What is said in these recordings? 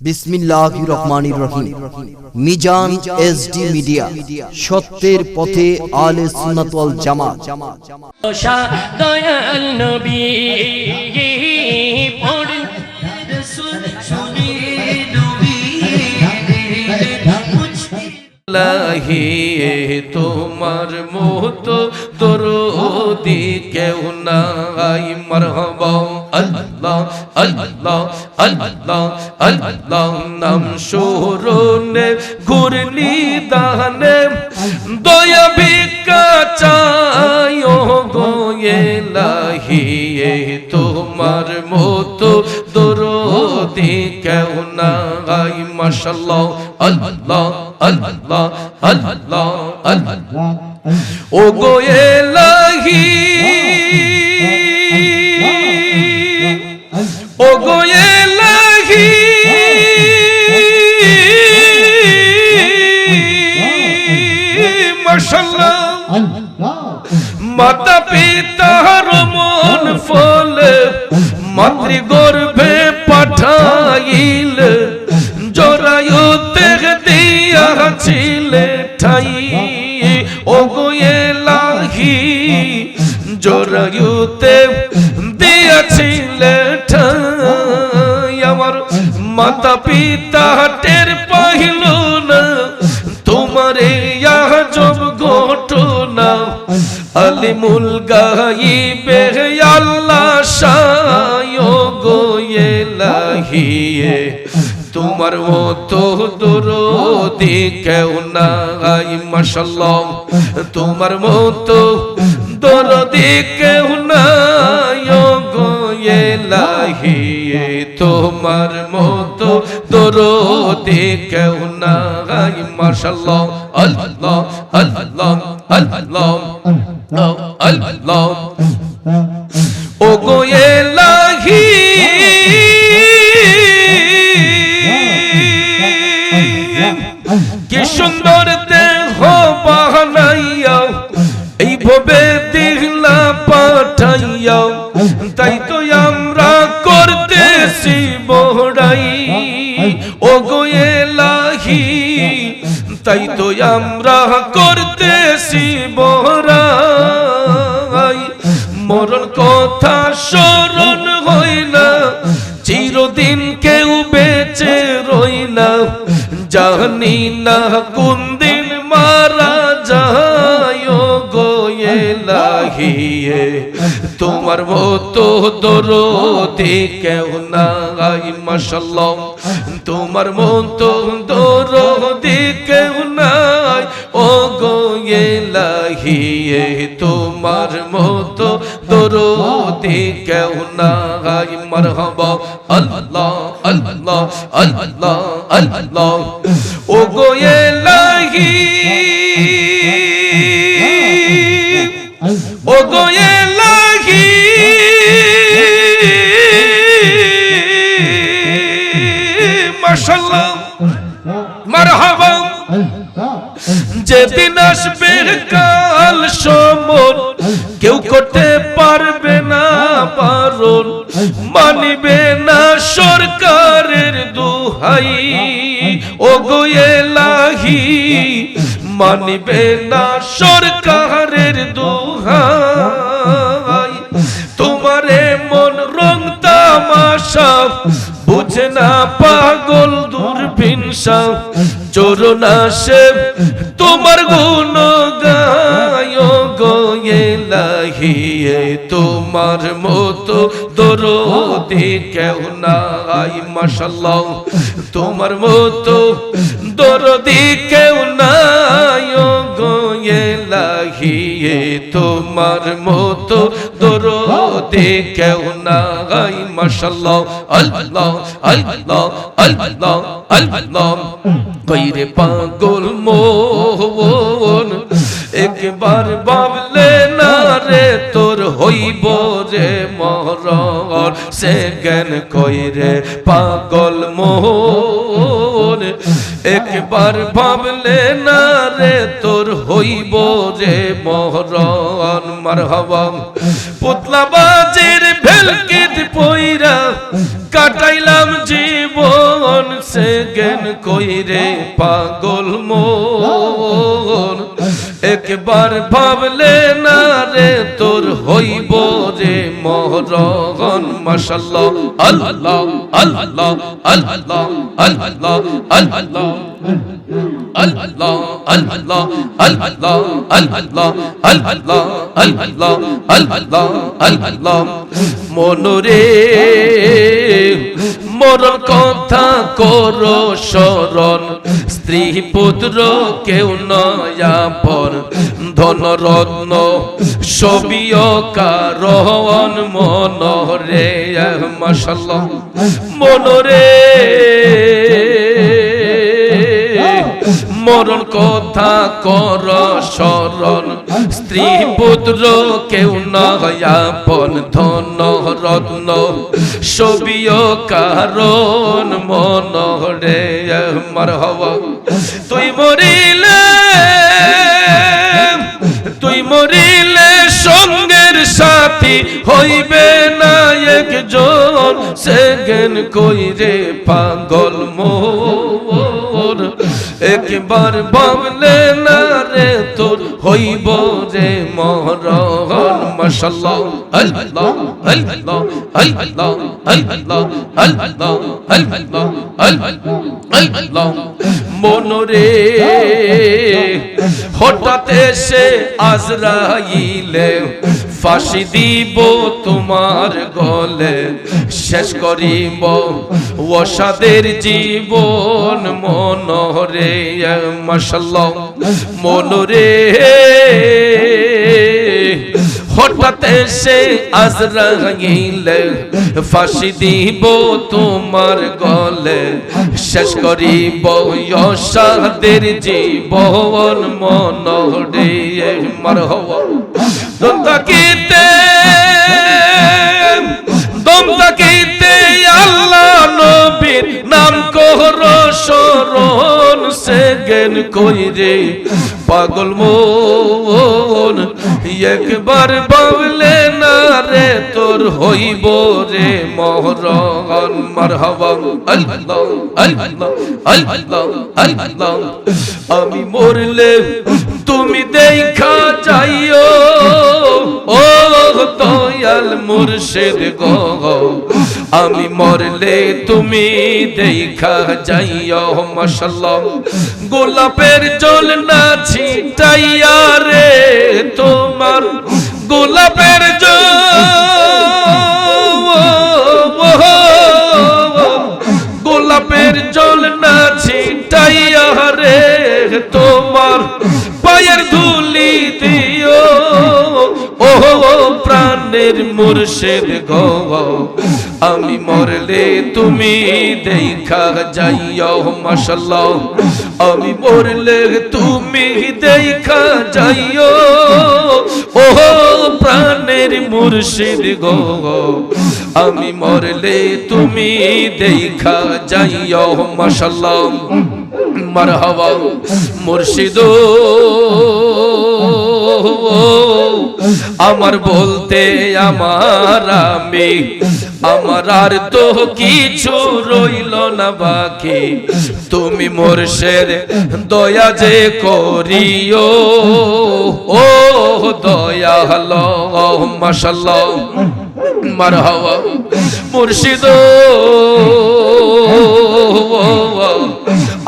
বিসমিল্লাহির রহমানির রহিম। Mizan SD media, সত্যের পথে আলে সুন্নাত ওয়াল জামাত। দয়াল নবী পড়ে শুনি নবী তোমার মতো দরদি কেউ নাই। মারহাবা আল্লাহ আল্লাহ আল্লাহ আল্লাহ নাম শরণে ঘুরলি দানে দয়া ভিক্ষা চাই ও গো ইলাহি তোমার মতো দরদি কেউ নাই। মাশাআল্লাহ আল্লাহ আল্লাহ আল্লাহ আল্লাহ ও গো ইলাহি ও গো ইলাহি মাশাআল্লাহ মাতা পিতার মন ফলে মাতৃগর্ভে পাঠাইল জরায়ুতে দিয়াছিলে ঠাই ও গো ইলাহি জরায়ুতে দিয়াছিলে ঠাই। আমার মাতা পিতা টের পাইল না তোমারে আজব ঘটনা আলিমুল গায়িবে আল্লাহ শায় গো ইলাহি তোমার মতো দরদি কেউ নাই। মাশাআল্লাহ তোমার মতো দরদি কেউ নাই গো ইলাহি তোমার মতো দরদি কেউ নাই। মাশাআল্লাহ আল্লাহ আল্লাহ আল্লাহ আল্লাহ ও গো ইলাহি কি সুন্দর দেহ বানাইয়া এই ভবে দিলা পাঠাইয়া তাই তো আমরা করতেছি বড়াই ও গো ইলাহি তাই তো আমরা করতেছি বড়াই। মরণ কথা স্মরণ হয় না চিরদিন কেউ বেঁচে রই না জানি না কোন দিন মারা যায় গো ইলাহি তোমার মতো দরদি কেউ নাই। মাশাআল্লাহ তোমার মতো দরদি কেউ নাই ও গো ইলাহি তোমার মতো দরদি কেউ নাই। মারহাবা আল্লাহ আল্লাহ আল্লাহ আল্লাহ ও গো ইলাহি ও গো ইলাহি মাশাআল্লাহ মারহাবা যেদিন আসবে কাল সমর কেউ করতে পারবে না বারণ মানিবে না সরকারের দোহাই ও গো ইলাহি মানিবে না সরকারের দোহাই। তোমারে মন রং তামাশা বুঝে না পাগল দূরবীনশা চরণা সে তোমার গুণ গায় গো ইলাহি তোমার মতো দরদি কেউ নাই। মাশাআল্লাহ তোমার মতো দরদি কেউ নাই গো ইলাহি তোমার মতো দরদি কেউ নাই। মাশাআল্লাহ আল্লাহ আল্লাহ আল্লাহ আল্লাহ কইরে পাগল মোহন একবার ভাবলে না রে তোর হইব রে মরণ সে জ্ঞান কইরে পাগল মোহন একবার ভাবলে না রে তোর হইব রে মরণ। মারহাবা পুতলাবাজির ভেলকিত পইরা কাটাইলাম জীবন রহন সেকেন্ড কইরে পাগল মন একবার ভাবলে না রে তোর হইব রে মরণ মাশাআল্লাহ আল্লাহ আল্লাহ আল্লাহ আল্লাহ আল্লাহ আল্লাহ আল্লাহ আল্লাহ আল্লাহ আল্লাহ আল্লাহ আল্লাহ আল্লাহ মনরে মরণ কথা করো স্মরণ স্ত্রী পুত্র কেউ নয় আপন ধন রত্ন সবিও কারণ মনরে মাশাআল্লাহ মনরে মরণ কথা কর স্মরণ স্ত্রী পুত্র কেউ নয় আপন ধন রত্ন সবিও কারণ মনরে মারহাবা তুই মরিলে সঙ্গের সাথী হইবে না একজন সেকেন্ড কইরে পাগল মোর একবার ভাবলে না রে তোর হইব রে মরণ মাশাআল্লাহ আল্লাহ আল্লাহ আল্লাহ আল্লাহ আল্লাহ আল্লাহ আল্লাহ মনরে হঠাৎ এসে আজরাইলে ফাঁসি দিব তোমার গলে শেষ করিব ওসাদের জীবন মনরে মাশাআল্লাহ মনরে হঠাৎ এসে আজরাইলে ফাঁসি দিব তোমার গলে শেষ করিব ওসাদের জীবন মনরে মারহাবা দম তাকিতে আল্লাহ নবীর নাম কর স্মরণ সেকেন্ড কইরে পাগল মন একবার ভাবলে না রে তোর হইব রে মরণ মারহাবা আল্লাহ আল্লাহ আল্লাহ আল্লাহ আমি মরলে তুমি দেখা যাইও ও দয়াল মুর্শিদ গো আমি মরলে তুমি দেখা যাইও মাশাআল্লাহ গোলাপের জল না ছিটাইয়া রে তোমার গোলাপের গোলাপের জল না ছিটাইয়া রে তোমার পায়ের ধুলি দিও ও প্রাণের মুর্শিদ গো আমি মরলে তুমি দেখা যাইও মাশাআল্লাহ আমি মরলে তুমি দেখা যাইও ও প্রাণের মুর্শিদ গো আমি মরলে তুমি দেখা যাইও মাশাআল্লাহ মারহাবা মুর্শিদ আমার বলতে আমার আমি আমার আর তো কিছু রইল না বাকি তুমি মুর্শিদ দয়া যে করিও ও দয়াল মাশাআল্লাহ মারহাবা মুর্শিদ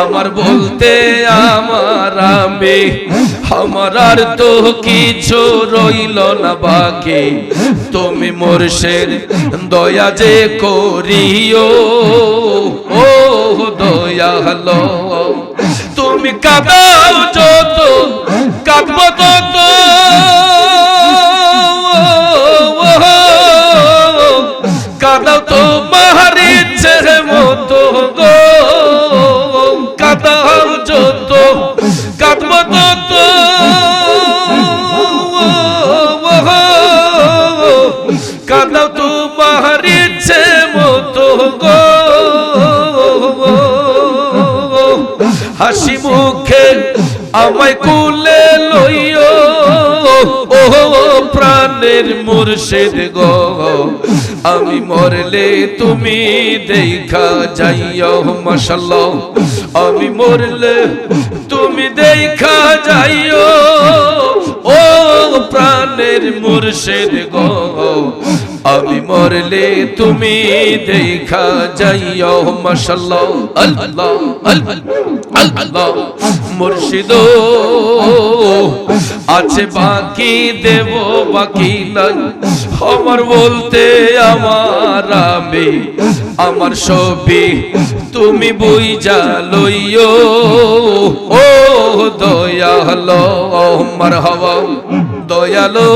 আমার বলতে আমার আমি আমার আর তো কিছু রইল না বাকি তুমি মুর্শিদ দয়া যে করিও ও দয়াল তুমি কাঁদাও যত কাঁদব তত কাঁদাও তো মারিছে মতো গো কাঁদাও যত কাঁদব তত কাঁদাও তো মারিছে মতো গো হাসি মুখে আমায় কুলে লইও ও প্রাণের মুর্শিদ গো আমি মরলে তুমি দেখা যাইও মাশাআল্লাহ আমি মরলে তুমি দেখা যাইও ও প্রাণের মুর্শিদ গো আমি মরলে তুমি দেখা যাইও মাশাআল্লাহ আল্লাহ আল্লাহ মুর্শিদ আছে বাকি দেব বাকি নাই আমার বলতে আমার আমি আমার সবই তুমি বুঝা লইও ও দয়ালো মারহাবা দয়ালো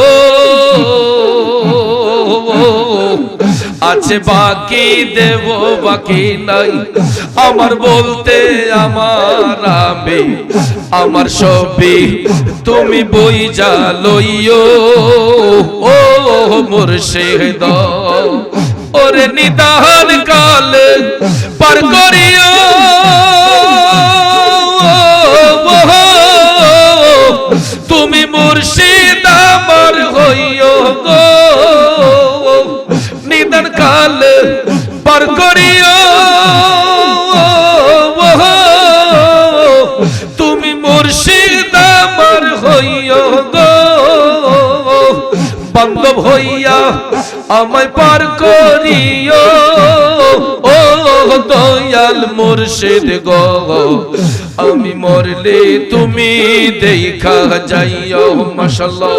আছে বাকি দেব বাকি নাই আমার বলতে আমার আমি আমার সবই তুমি বুঝা লইও ও মুর্শিদ ওরে নিদান কাল পার করিও তুমি মুর্শিদ আমার হইও গো নিদান কাল পার করিও তুমি মুর্শিদ আমার হইও গো বান্ধব হইয়া আমায় পার করিও ও দয়াল মুর্শিদ গো আমি মরলে তুমি দেখা যাইও মাশাআল্লাহ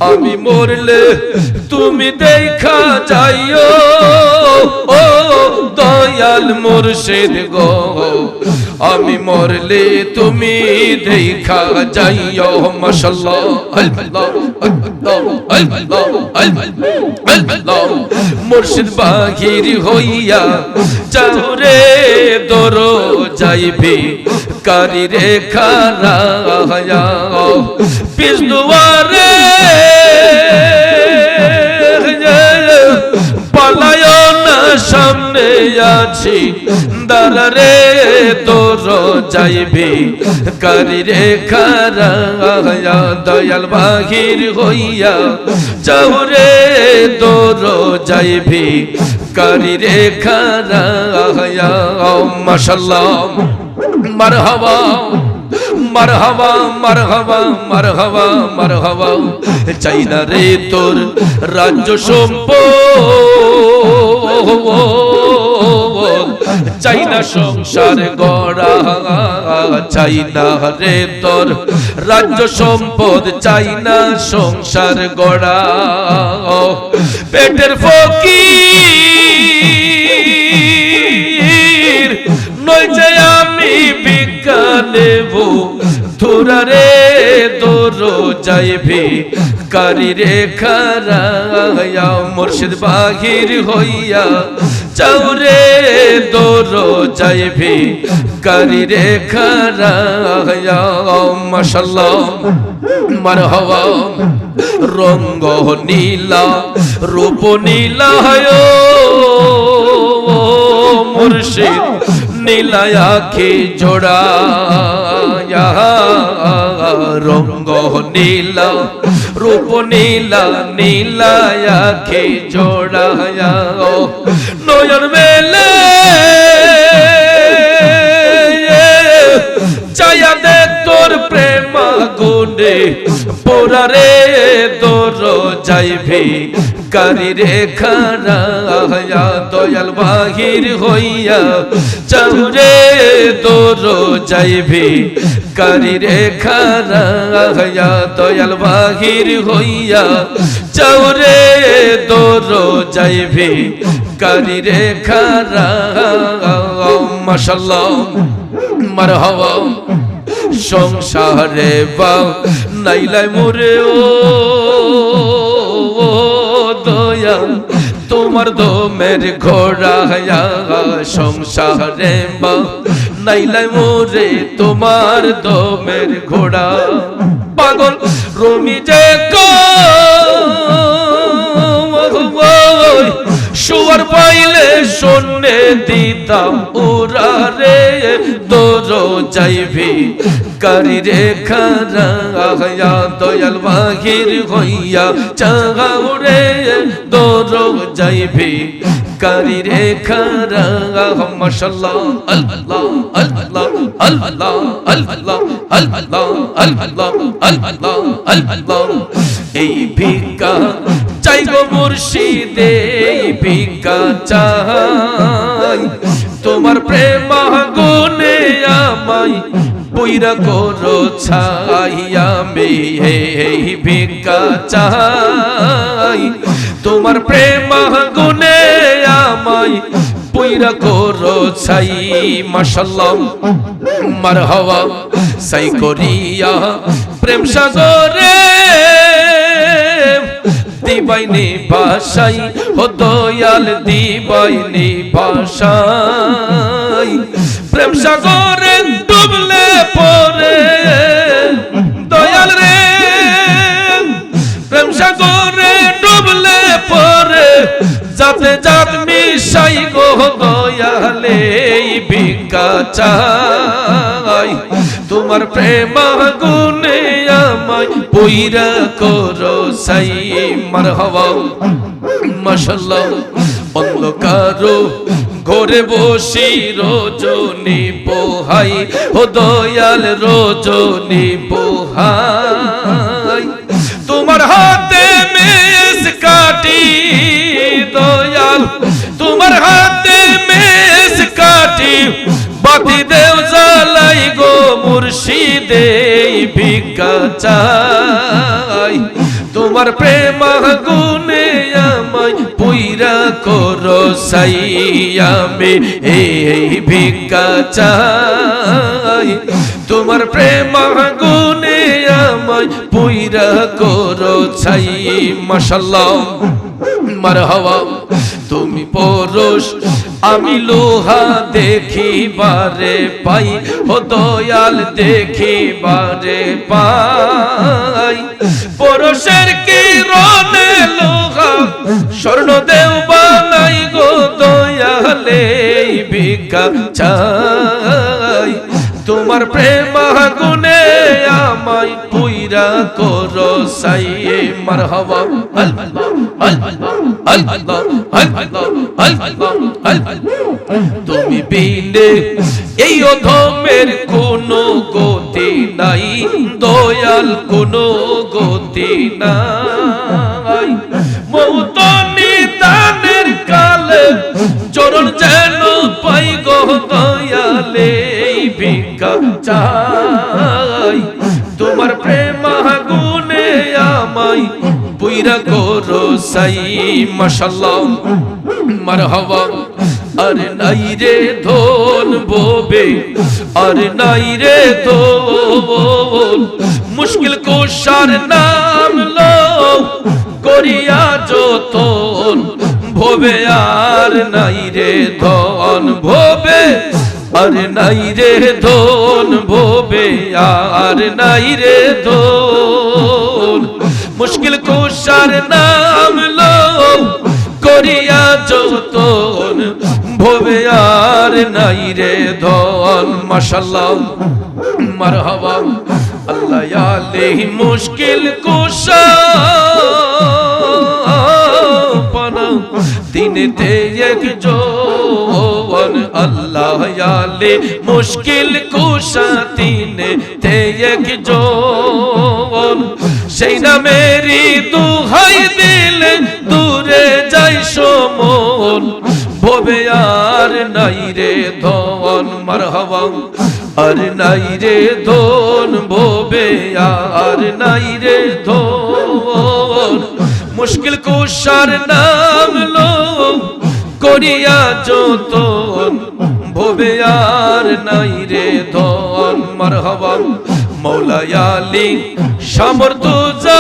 আমি মরলে তুমি দেখা যাইও ও দয়াল মুর্শিদ গো আমি মরলে তুমি দেখা যাইও মাশাআল্লাহ আল্লাহ আল্লাহ আল্লাহ মুর্শিদ বাহির হইয়া যাও রে দরো যাইবি কারি রে খারা পিছুয়ারে পালায় না সামনে আছি দাঁড়ারে তোর যাইবি কারি রে খারা দয়াল বাহির হইয়া যাও রে তোর যাইবি কারি রে খারা মাশাআল্লাহ মারহাবা মারহাবা মারহাবা মারহাবা মারহাবা চাই না রে তোর রাজ্য সম্পদ চাই না সংসার গড়া চাই না রে তোর রাজ্য সম্পদ চাই না সংসার গড়া পেটের ফকির নই যে আমি ভিক্ষা নেব তোরা রে তোর যাইবি কারি রে খারা মুর্শিদ বাহির হইয়া যাও রে তোর যাইবি কারি রে খারা মাশাআল্লাহ মারহাবা রঙ্গ নীলা রূপ নীলা মুর্শিদ নীলা আখি জোড়া রঙ্গ নীলা রূপ নীলা নীলা আখি জোড়া নয়ন মেলে চায়া দে তোর প্রেম গুনে পোরা রে তোর যাইবি কারি রে খারা দয়াল বাহির হইয়া যাও রে তোর যাইবি কারি রে খারা দয়াল বাহির হইয়া যাও রে তোর যাইবি কারি রে খারা মাশাআল্লাহ মারহাবা সংসারে বাও নাইলাই মোরে ও দয়া তোমার দমের ঘোড়া সংসারে বাও নাইলাই মোরে তোমার দমের ঘোড়া পাগল রমি যে শুয়ার পাইলে শোনে দিতাম ওরা রে তোর যাইবে কারি রেখা রায়া দয়াল বাহির হইয়া চাগাউরে দর যাইবে কারি রেখা রায়া মাশাআল্লাহ আল্লাহ আল্লাহ আল্লাহ আল্লাহ আল্লাহ আল্লাহ আল্লাহ আল্লাহ এই ভিক্ষা চাই গো মুর্শিদে এই ভিক্ষা চাই তোমার প্রেম গুণে আমায় বইরা করো ছাই আমি এই ভিক্ষা চাই তোমার প্রেম গুণে আমায় বইরা করো ছাই মাশাআল্লাহ মারহাবা সাই করিয়া প্রেম সাগরে দিবাইনি ভাষাই ও দয়াল দিবাইনি ভাষাই প্রেম সাগরে ডুবলে পরে দয়াল রে প্রেম সাগরে ডুবলে পরে যাতে যাত মিশাই গো দয়ালে ভিক্ষা চাই তোমার প্রেম গুণে আমায় বইরা করো সাই মারহাবা মাশাআল্লাহ অন্ধকার ঘরে বসি রজনী পোহাই ও দয়াল রজনী পোহাই তোমার হাতে মেষ কাটি দয়াল তোমার হাতে মেষ কাটি বাতি দেও জ্বালাই গো মুর্শিদে ভিক্ষা চাই তোমার প্রেম গুণে আমায় পুইরা করো সাই আমি এই ভিক্ষা চাই তোমার প্রেম গুণে আমায় পুইরা করো ছাই মাশাআল্লাহ মারহাবা তুমি পুরুষ আমি লোহা দেখিবারে পাই ও দয়াল দেখিবারে পাই পুরুষের কিরণে লোহা স্বর্ণ দেও বানাই গো দয়ালে ভিক্ষা চাই তোমার প্রেম গুণে আমায় পুইরা করো সাই মারহাবা আল্লাহ আল্লাহ আল্লাহ আল্লাহ আল্লাহ আল্লাহ তুমি বিনে এই অধমের কোনো গতি নাই দয়াল কোনো গতি নাই মৌত নিদানের কালে চরণ যেন পাই গো দয়ালে ভিক্ষা চাই তোমার প্রেম গুণে আমায় পুইরা করো সাই মাশাআল্লাহ মারহাবা আরে নাই রে ধন ভোবে আরে নাই রে ধন মুশকিল কুশার নাম লো করিয়া যতন ভোবে আর নাই রে ধন ভোবে আরে নাই রে ধন ভোবে আর নাই রে ধন মুশকিল কুশার নাম লো করিয়া যতন ভোবে আর নাই রে ধন মাশাআল্লাহ মারহাবা আল্লাহ আলাইহি মুশকিল কুশা পানা দিনেতে একজন আল্লাহ আলে মুশকিল কুশা দিনেতে একজন সেই নামেরই দুহাই দিলে দূরে যাই সমন ভবে আর নাই রে ধন মারহাবা আর নাই রে ধন ভবে আর নাই রে ধন মুশকিল কুশার নাম লো করিয়া যতন ভবে আর নাই রে ধন মারহাবা মৌলা আলী সামর্থ্য যা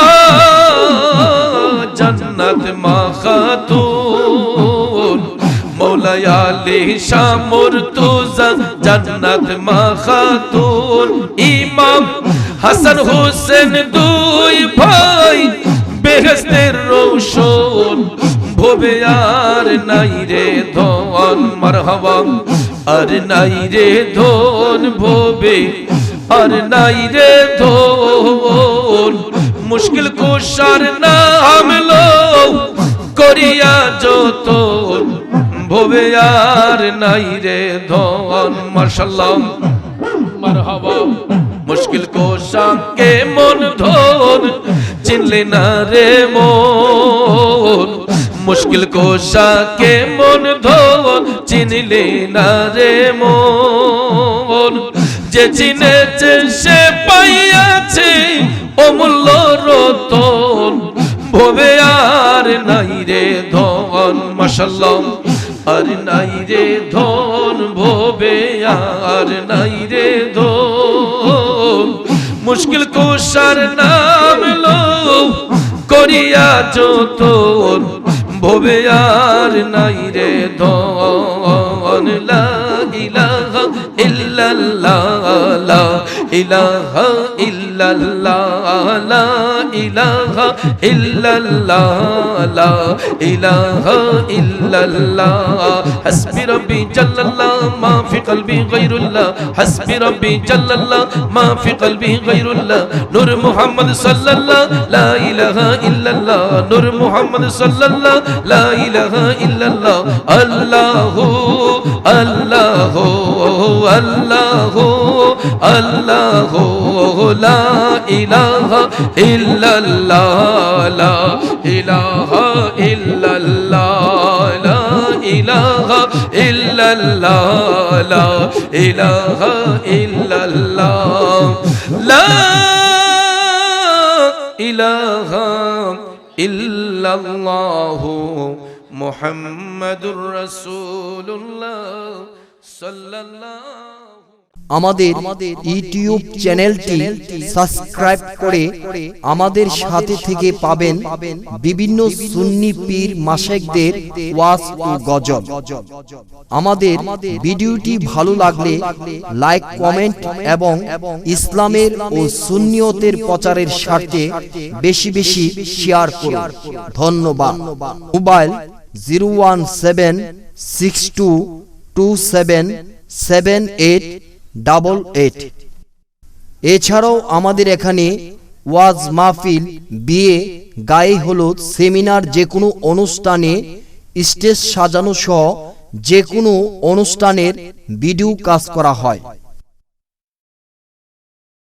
জান্নাত মাখাতুন মৌলা আলী সামর্থ্য যা জান্নাত মাখাতুন ইমাম হাসান হোসেন দুই ভাই বেহেশতের রৌশন ভবে আর নাই রে ধন মারহাবা আর নাই রে ধন ভবে আর নাই রে ধন মুশকিল কুশার নাম লো করিয়া যতন ভবে আর নাই রে ধন মাশাআল্লাহ মারহাবা মুশকিল কোশা কে মন ধন চিনলে না রে মন মুশকিল কোশা কে মন ধন চিনলে না রে মন যে চিনেছে সে পাইয়াছে অমূল্য রতন ভবে আর নাই রে ধন মাশাআল্লাহ আর নাই রে ধন ভবে আর নাই রে ধন মুশকিল কুশার নাম লো করিয়া যতন ভবে আর নাই রে ধন লা ইলাহা ইল্লাল্লাহ লা ইলাহা ইল্লাল্লাহ লা ইলাহা ইল্লাল্লাহ লা ইলাহা ইল্লাল্লাহ হাসবি রব্বি জাল্লাল্লাহ মা ফি কলবি গায়রুল্লাহ হাসবি রব্বি জাল্লাল্লাহ মা ফি কলবি গায়রুল্লাহ নূর মুহাম্মদ সাল্লাল্লাহ লা ইলাহা ইল্লাল্লাহ নূর মুহাম্মদ সাল্লাল্লাহ লা ইলাহা ইল্লাল্লাহ আল্লাহু আল্লাহু আল্লাহু আল্লাহু লা ইলাহা ইল্লাল্লাহ লা ইলাহা ইল্লাল্লাহ লা ইলাহা ইল্লাল্লাহ লা ইলাহা ইল্লাল্লাহ লা ইলাহা ইল্লাল্লাহু মুহাম্মাদুর রাসূলুল্লাহ সাল্লাল্লাহু আমাদের ইউটিউব চ্যানেলটি সাবস্ক্রাইব করে আমাদের সাথে থেকে পাবেন বিভিন্ন সুন্নি পীর মাশায়েখদের ওয়াজ ও গজল। আমাদের ভিডিওটি ভালো লাগলে লাইক কমেন্ট এবং ইসলামের ও সুন্নিয়তের প্রচারের স্বার্থে বেশি বেশি শেয়ার করুন। ধন্যবাদ। মোবাইল 01762277888। এছাড়াও আমাদের এখানে ওয়াজ মাহফিল, বিয়ে, গায়ে হলুদ, সেমিনার, যে কোনো অনুষ্ঠানে স্টেজ সাজানো সহ যে কোনো অনুষ্ঠানের ভিডিও কাজ করা হয়।